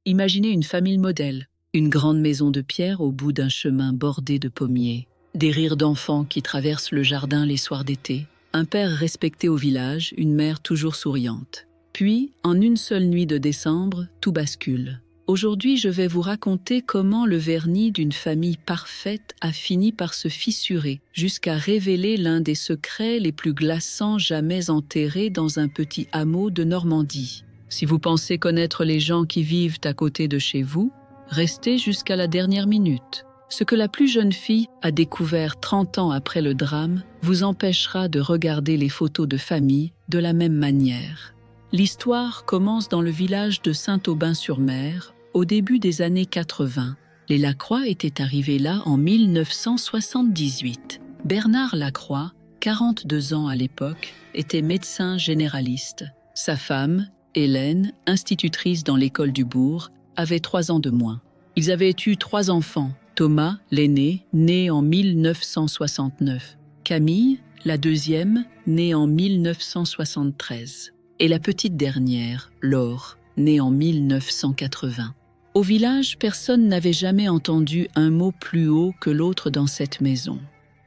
Imaginez une famille modèle, une grande maison de pierre au bout d'un chemin bordé de pommiers, des rires d'enfants qui traversent le jardin les soirs d'été, un père respecté au village, une mère toujours souriante. Puis, en une seule nuit de décembre, tout bascule. Aujourd'hui, je vais vous raconter comment le vernis d'une famille parfaite a fini par se fissurer, jusqu'à révéler l'un des secrets les plus glaçants jamais enterrés dans un petit hameau de Normandie. Si vous pensez connaître les gens qui vivent à côté de chez vous, restez jusqu'à la dernière minute. Ce que la plus jeune fille a découvert 30 ans après le drame vous empêchera de regarder les photos de famille de la même manière. L'histoire commence dans le village de Saint-Aubin-sur-Mer, au début des années 80. Les Lacroix étaient arrivés là en 1978. Bernard Lacroix, 42 ans à l'époque, était médecin généraliste. Sa femme, Hélène, institutrice dans l'école du bourg, avait 3 ans de moins. Ils avaient eu 3 enfants. Thomas, l'aîné, né en 1969. Camille, la deuxième, née en 1973. Et la petite dernière, Laure, née en 1980. Au village, personne n'avait jamais entendu un mot plus haut que l'autre dans cette maison.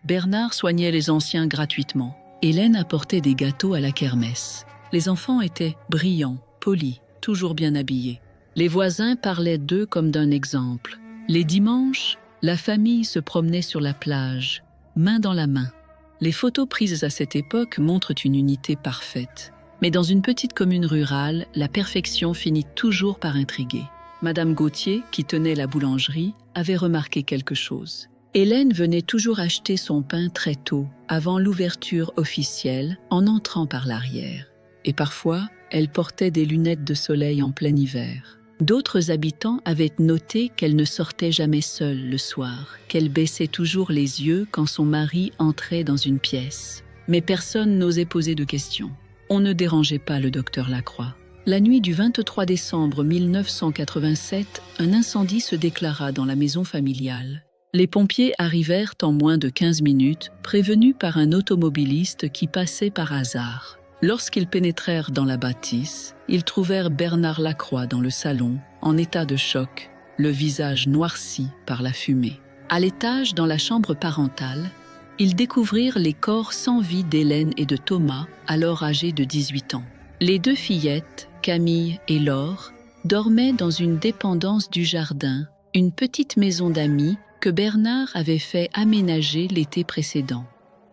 Bernard soignait les anciens gratuitement. Hélène apportait des gâteaux à la kermesse. Les enfants étaient brillants, polis, toujours bien habillés. Les voisins parlaient d'eux comme d'un exemple. Les dimanches, la famille se promenait sur la plage, main dans la main. Les photos prises à cette époque montrent une unité parfaite. Mais dans une petite commune rurale, la perfection finit toujours par intriguer. Madame Gauthier, qui tenait la boulangerie, avait remarqué quelque chose. Hélène venait toujours acheter son pain très tôt, avant l'ouverture officielle, en entrant par l'arrière. Et parfois, elle portait des lunettes de soleil en plein hiver. D'autres habitants avaient noté qu'elle ne sortait jamais seule le soir, qu'elle baissait toujours les yeux quand son mari entrait dans une pièce. Mais personne n'osait poser de questions. On ne dérangeait pas le docteur Lacroix. La nuit du 23 décembre 1987, un incendie se déclara dans la maison familiale. Les pompiers arrivèrent en moins de 15 minutes, prévenus par un automobiliste qui passait par hasard. Lorsqu'ils pénétrèrent dans la bâtisse, ils trouvèrent Bernard Lacroix dans le salon, en état de choc, le visage noirci par la fumée. À l'étage, dans la chambre parentale, ils découvrirent les corps sans vie d'Hélène et de Thomas, alors âgés de 18 ans. Les 2 fillettes, Camille et Laure, dormaient dans une dépendance du jardin, une petite maison d'amis que Bernard avait fait aménager l'été précédent.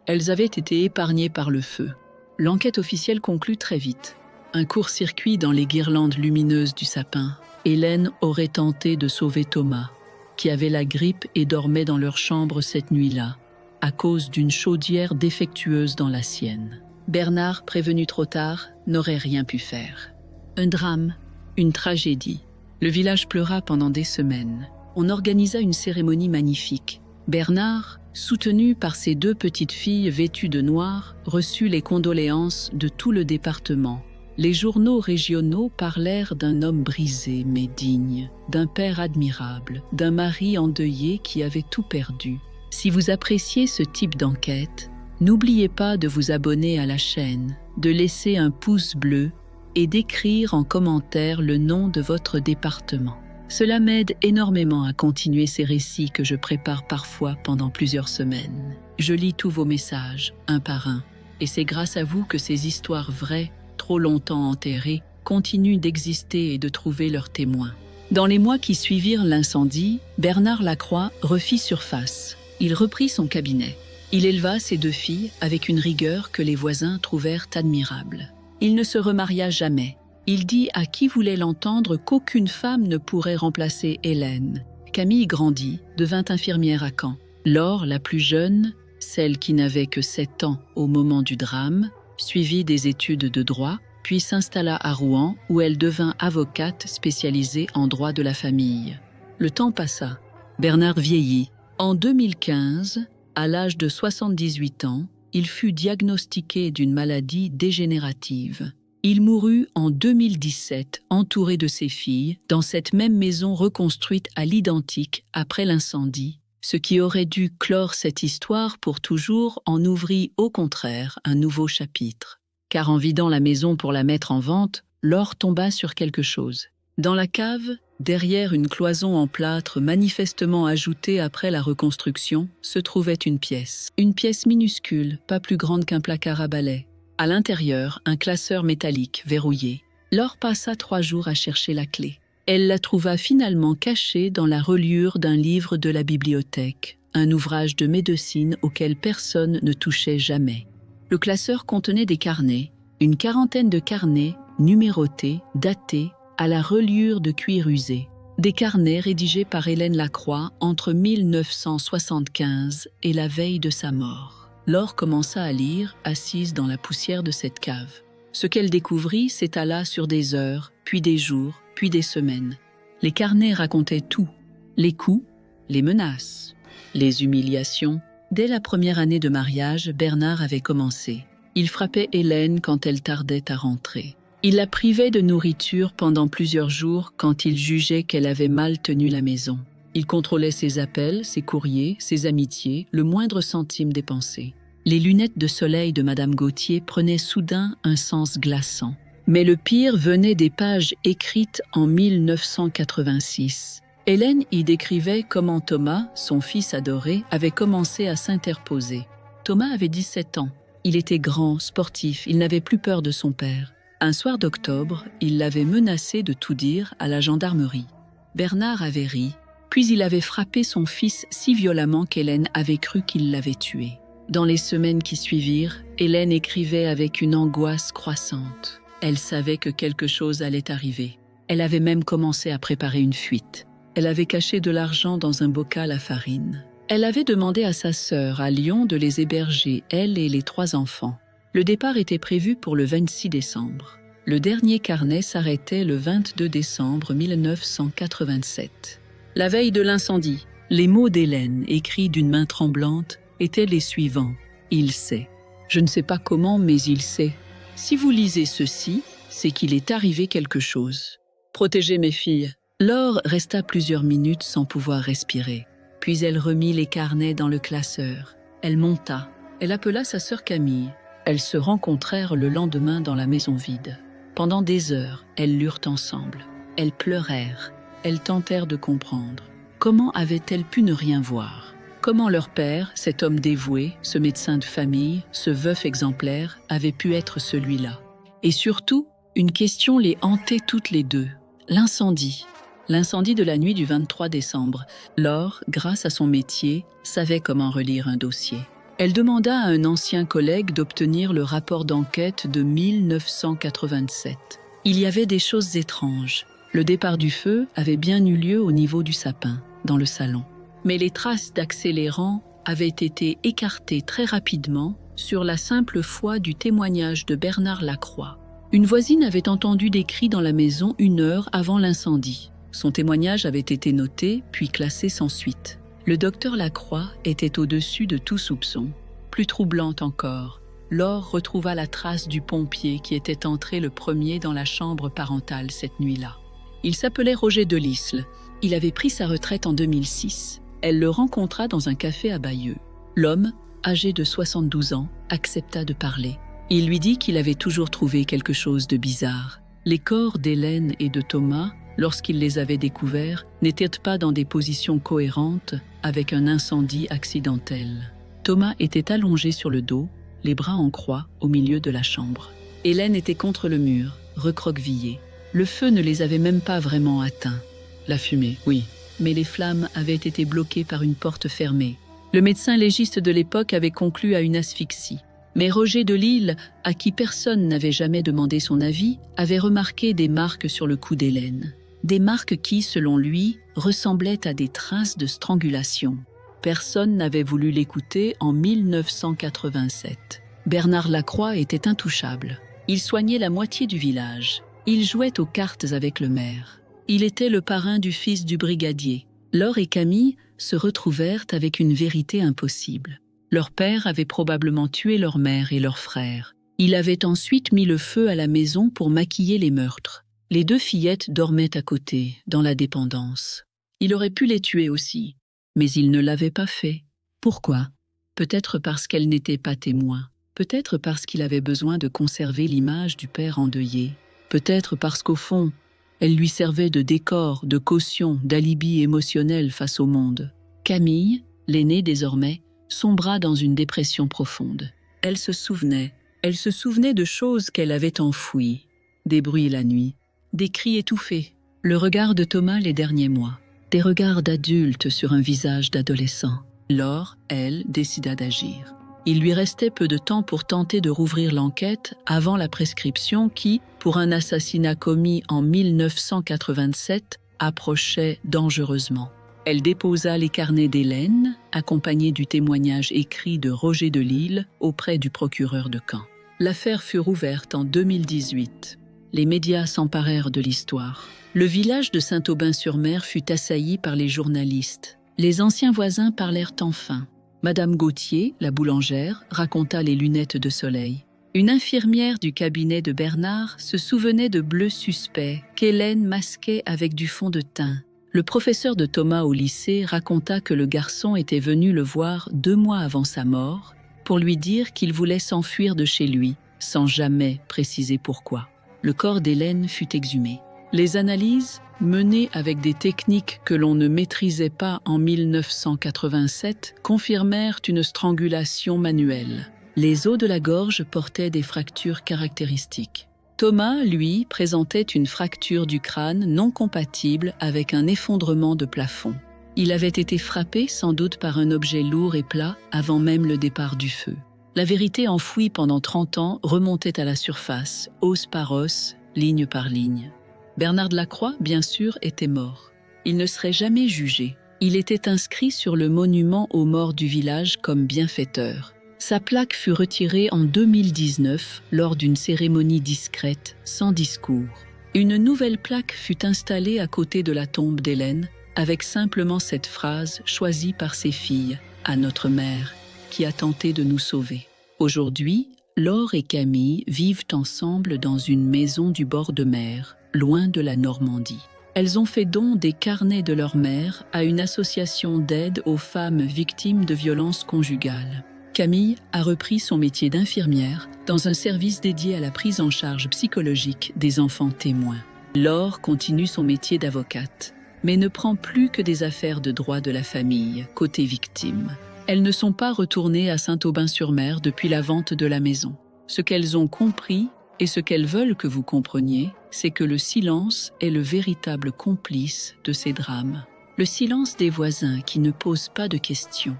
Elles avaient été épargnées par le feu. L'enquête officielle conclut très vite. Un court-circuit dans les guirlandes lumineuses du sapin. Hélène aurait tenté de sauver Thomas, qui avait la grippe et dormait dans leur chambre cette nuit-là, à cause d'une chaudière défectueuse dans la sienne. Bernard, prévenu trop tard, n'aurait rien pu faire. Un drame, une tragédie. Le village pleura pendant des semaines. On organisa une cérémonie magnifique. Bernard, soutenu par ses 2 petites filles vêtues de noir, reçut les condoléances de tout le département. Les journaux régionaux parlèrent d'un homme brisé mais digne, d'un père admirable, d'un mari endeuillé qui avait tout perdu. Si vous appréciez ce type d'enquête, n'oubliez pas de vous abonner à la chaîne, de laisser un pouce bleu et d'écrire en commentaire le nom de votre département. Cela m'aide énormément à continuer ces récits que je prépare parfois pendant plusieurs semaines. Je lis tous vos messages, un par un, et c'est grâce à vous que ces histoires vraies, trop longtemps enterrées, continuent d'exister et de trouver leurs témoins. Dans les mois qui suivirent l'incendie, Bernard Lacroix refit surface. Il reprit son cabinet. Il éleva ses 2 filles avec une rigueur que les voisins trouvèrent admirable. Il ne se remaria jamais. Il dit à qui voulait l'entendre qu'aucune femme ne pourrait remplacer Hélène. Camille grandit, devint infirmière à Caen. Laure, la plus jeune, celle qui n'avait que 7 ans au moment du drame, suivit des études de droit, puis s'installa à Rouen où elle devint avocate spécialisée en droit de la famille. Le temps passa. Bernard vieillit. En 2015, à l'âge de 78 ans, il fut diagnostiqué d'une maladie dégénérative. Il mourut en 2017, entouré de ses filles, dans cette même maison reconstruite à l'identique après l'incendie. Ce qui aurait dû clore cette histoire pour toujours en ouvrit au contraire un nouveau chapitre. Car en vidant la maison pour la mettre en vente, Laure tomba sur quelque chose. Dans la cave, Derrière une cloison en plâtre manifestement ajoutée après la reconstruction, se trouvait une pièce. Une pièce minuscule, pas plus grande qu'un placard à balai. À l'intérieur, un classeur métallique verrouillé. Laure passa 3 jours à chercher la clé. Elle la trouva finalement cachée dans la reliure d'un livre de la bibliothèque, un ouvrage de médecine auquel personne ne touchait jamais. Le classeur contenait des carnets, une quarantaine de carnets, numérotés, datés, à la reliure de cuir usé. Des carnets rédigés par Hélène Lacroix entre 1975 et la veille de sa mort. Laure commença à lire, assise dans la poussière de cette cave. Ce qu'elle découvrit s'étala sur des heures, puis des jours, puis des semaines. Les carnets racontaient tout. Les coups, les menaces, les humiliations. Dès la première année de mariage, Bernard avait commencé. Il frappait Hélène quand elle tardait à rentrer. Il la privait de nourriture pendant plusieurs jours quand il jugeait qu'elle avait mal tenu la maison. Il contrôlait ses appels, ses courriers, ses amitiés, le moindre centime dépensé. Les lunettes de soleil de Madame Gauthier prenaient soudain un sens glaçant. Mais le pire venait des pages écrites en 1986. Hélène y décrivait comment Thomas, son fils adoré, avait commencé à s'interposer. Thomas avait 17 ans. Il était grand, sportif, il n'avait plus peur de son père. Un soir d'octobre, il l'avait menacé de tout dire à la gendarmerie. Bernard avait ri, puis il avait frappé son fils si violemment qu'Hélène avait cru qu'il l'avait tué. Dans les semaines qui suivirent, Hélène écrivait avec une angoisse croissante. Elle savait que quelque chose allait arriver. Elle avait même commencé à préparer une fuite. Elle avait caché de l'argent dans un bocal à farine. Elle avait demandé à sa sœur à Lyon de les héberger, elle et les 3 enfants. Le départ était prévu pour le 26 décembre. Le dernier carnet s'arrêtait le 22 décembre 1987. La veille de l'incendie, les mots d'Hélène, écrits d'une main tremblante, étaient les suivants. « Il sait. Je ne sais pas comment, mais il sait. Si vous lisez ceci, c'est qu'il est arrivé quelque chose. Protégez mes filles. » Laure resta plusieurs minutes sans pouvoir respirer. Puis elle remit les carnets dans le classeur. Elle monta. Elle appela sa sœur Camille. Elles se rencontrèrent le lendemain dans la maison vide. Pendant des heures, elles lurent ensemble. Elles pleurèrent. Elles tentèrent de comprendre. Comment avaient-elles pu ne rien voir? Comment leur père, cet homme dévoué, ce médecin de famille, ce veuf exemplaire, avait pu être celui-là? Et surtout, une question les hantait toutes les deux. L'incendie. L'incendie de la nuit du 23 décembre. Laure, grâce à son métier, savait comment relire un dossier. Elle demanda à un ancien collègue d'obtenir le rapport d'enquête de 1987. Il y avait des choses étranges. Le départ du feu avait bien eu lieu au niveau du sapin, dans le salon. Mais les traces d'accélérant avaient été écartées très rapidement sur la simple foi du témoignage de Bernard Lacroix. Une voisine avait entendu des cris dans la maison 1 heure avant l'incendie. Son témoignage avait été noté, puis classé sans suite. Le docteur Lacroix était au-dessus de tout soupçon. Plus troublante encore, Laure retrouva la trace du pompier qui était entré le premier dans la chambre parentale cette nuit-là. Il s'appelait Roger Delisle. Il avait pris sa retraite en 2006. Elle le rencontra dans un café à Bayeux. L'homme, âgé de 72 ans, accepta de parler. Il lui dit qu'il avait toujours trouvé quelque chose de bizarre. Les corps d'Hélène et de Thomas, lorsqu'il les avait découverts, n'étaient pas dans des positions cohérentes avec un incendie accidentel. Thomas était allongé sur le dos, les bras en croix au milieu de la chambre. Hélène était contre le mur, recroquevillée. Le feu ne les avait même pas vraiment atteints. La fumée, oui, mais les flammes avaient été bloquées par une porte fermée. Le médecin légiste de l'époque avait conclu à une asphyxie. Mais Roger Delisle, à qui personne n'avait jamais demandé son avis, avait remarqué des marques sur le cou d'Hélène. Des marques qui, selon lui, ressemblaient à des traces de strangulation. Personne n'avait voulu l'écouter en 1987. Bernard Lacroix était intouchable. Il soignait la moitié du village. Il jouait aux cartes avec le maire. Il était le parrain du fils du brigadier. Laure et Camille se retrouvèrent avec une vérité impossible. Leur père avait probablement tué leur mère et leur frère. Il avait ensuite mis le feu à la maison pour maquiller les meurtres. Les 2 fillettes dormaient à côté, dans la dépendance. Il aurait pu les tuer aussi, mais il ne l'avait pas fait. Pourquoi? Peut-être parce qu'elles n'étaient pas témoins. Peut-être parce qu'il avait besoin de conserver l'image du père endeuillé. Peut-être parce qu'au fond, Elle lui servait de décor, de caution, d'alibi émotionnel face au monde. Camille, l'aînée désormais, sombra dans une dépression profonde. Elle se souvenait de choses qu'elle avait enfouies, des bruits la nuit, des cris étouffés, le regard de Thomas les derniers mois, des regards d'adulte sur un visage d'adolescent. Laure, elle, décida d'agir. Il lui restait peu de temps pour tenter de rouvrir l'enquête avant la prescription qui, pour un assassinat commis en 1987, approchait dangereusement. Elle déposa les carnets d'Hélène, accompagnés du témoignage écrit de Roger Delisle auprès du procureur de Caen. L'affaire fut rouverte en 2018. Les médias s'emparèrent de l'histoire. Le village de Saint-Aubin-sur-Mer fut assailli par les journalistes. Les anciens voisins parlèrent enfin. Madame Gauthier, la boulangère, raconta les lunettes de soleil. Une infirmière du cabinet de Bernard se souvenait de bleus suspects qu'Hélène masquait avec du fond de teint. Le professeur de Thomas au lycée raconta que le garçon était venu le voir 2 mois avant sa mort pour lui dire qu'il voulait s'enfuir de chez lui, sans jamais préciser pourquoi. Le corps d'Hélène fut exhumé. Les analyses, menées avec des techniques que l'on ne maîtrisait pas en 1987, confirmèrent une strangulation manuelle. Les os de la gorge portaient des fractures caractéristiques. Thomas, lui, présentait une fracture du crâne non compatible avec un effondrement de plafond. Il avait été frappé sans doute par un objet lourd et plat avant même le départ du feu. La vérité enfouie pendant 30 ans remontait à la surface, os par os, ligne par ligne. Bernard de Lacroix, bien sûr, était mort. Il ne serait jamais jugé. Il était inscrit sur le monument aux morts du village comme bienfaiteur. Sa plaque fut retirée en 2019 lors d'une cérémonie discrète, sans discours. Une nouvelle plaque fut installée à côté de la tombe d'Hélène, avec simplement cette phrase choisie par ses filles, « À notre mère, qui a tenté de nous sauver ». Aujourd'hui, Laure et Camille vivent ensemble dans une maison du bord de mer, loin de la Normandie. Elles ont fait don des carnets de leur mère à une association d'aide aux femmes victimes de violences conjugales. Camille a repris son métier d'infirmière dans un service dédié à la prise en charge psychologique des enfants témoins. Laure continue son métier d'avocate, mais ne prend plus que des affaires de droit de la famille, côté victime. Elles ne sont pas retournées à Saint-Aubin-sur-Mer depuis la vente de la maison. Ce qu'elles ont compris, et ce qu'elles veulent que vous compreniez, c'est que le silence est le véritable complice de ces drames. Le silence des voisins qui ne posent pas de questions.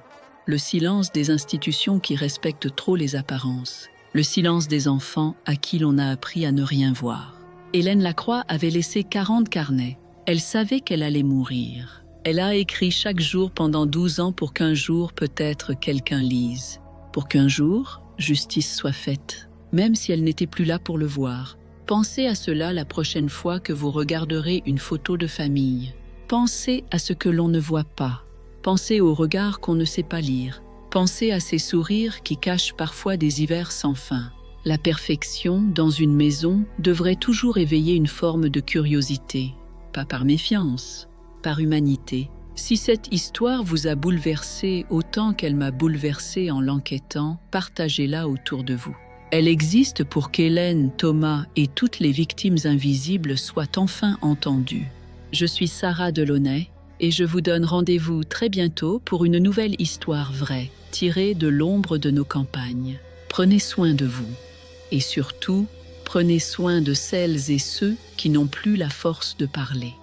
Le silence des institutions qui respectent trop les apparences. Le silence des enfants à qui l'on a appris à ne rien voir. Hélène Lacroix avait laissé 40 carnets. Elle savait qu'elle allait mourir. Elle a écrit chaque jour pendant 12 ans pour qu'un jour, peut-être, quelqu'un lise. Pour qu'un jour, justice soit faite. Même si elle n'était plus là pour le voir. Pensez à cela la prochaine fois que vous regarderez une photo de famille. Pensez à ce que l'on ne voit pas. Pensez aux regards qu'on ne sait pas lire. Pensez à ces sourires qui cachent parfois des hivers sans fin. La perfection, dans une maison, devrait toujours éveiller une forme de curiosité. Pas par méfiance, par humanité. Si cette histoire vous a bouleversé autant qu'elle m'a bouleversé en l'enquêtant, partagez-la autour de vous. Elle existe pour qu'Hélène, Thomas et toutes les victimes invisibles soient enfin entendues. Je suis Sarah Delaunay et je vous donne rendez-vous très bientôt pour une nouvelle histoire vraie, tirée de l'ombre de nos campagnes. Prenez soin de vous. Et surtout, prenez soin de celles et ceux qui n'ont plus la force de parler.